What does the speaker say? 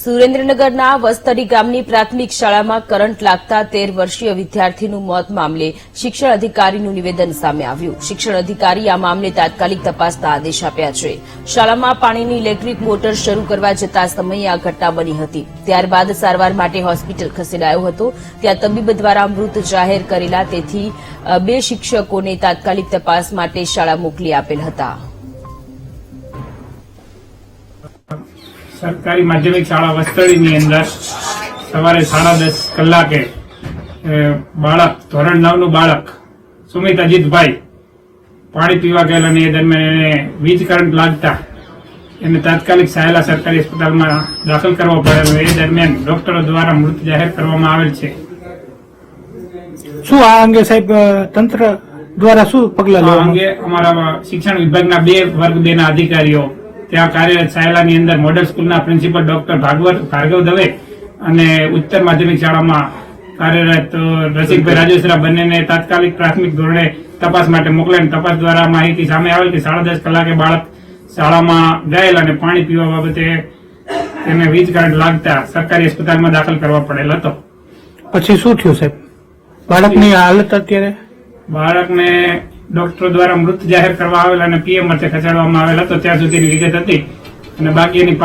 સુરેન્દ્રનગરના વસ્તડી ગામની પ્રાથમિક શાળામાં કરંટ લાગતા 13 વર્ષીય વિદ્યાર્થીનું મોત મામલે શિક્ષણ અધિકારીનું નિવેદન સામે આવ્યું. શિક્ષણ અધિકારી આ મામલે તાત્કાલિક તપાસના આદેશ આપ્યા છે. શાળામાં પાણીની ઇલેક્ટ્રિક મોટર શરૂ કરવા જતા સમયે આ ઘટના બની હતી. ત્યારબાદ સારવાર માટે હોસ્પિટલ ખસેડાયો હતો. ત્યાં તબીબ દ્વારા મૃત જાહેર કરેલા, તેથી 2 શિક્ષકોને તાત્કાલિક તપાસ માટે શાળા મોકલી આપેલ હતા. સરકારી માધ્યમિક શાળા વસ્તડીની અંદર સવારે 10:30 કલાકે બાળક ધોરણ 9 નું બાળક સુમિત અજીતભાઈ પાણી પીવા ગયેલ અને એ દરમિયાન એને વીજ કરંટ લાગતા એને તાત્કાલિક સાયલા સરકારી હોસ્પિટલમાં દાખલ કરવો પડેલો. એ દરમિયાન ડોક્ટરો દ્વારા મૃત જાહેર કરવામાં આવેલ છે. શું આ અંગે સાહેબ તંત્ર દ્વારા શું પગલાં આ લેવામાં? અંગે અમારા શિક્ષણ વિભાગના 2 વર્ગ 2 ના અધિકારીઓ ત્યાં કાર્યરત સાયલાની અંદર મોડલ સ્કૂલના પ્રિન્સિપલ ડોક્ટર ભાર્ગવ દવે અને ઉચ્ચતર માધ્યમિક શાળામાં કાર્યરત રસિકભાઈ રાજેશ્વરા બંનેને તાત્કાલિક પ્રાથમિક ધોરણે તપાસ માટે મોકલાઈને તપાસ દ્વારા માહિતી સામે આવેલ કે 10:30 કલાકે બાળક શાળામાં ગયેલ અને પાણી પીવા બાબતે તેને વીજ કરંટ લાગતા સરકારી હોસ્પિટલમાં દાખલ કરવા પડેલ હતો. પછી શું થયું સાહેબ? બાળકની હાલત અત્યારે? બાળકને ડોક્ટરો દ્વારા મૃત જાહેર કરવા આવેલ અને પીએમ માટે ખસેડવામાં આવેલ હતો. ત્યાં સુધીની વિગત હતી અને બાકીની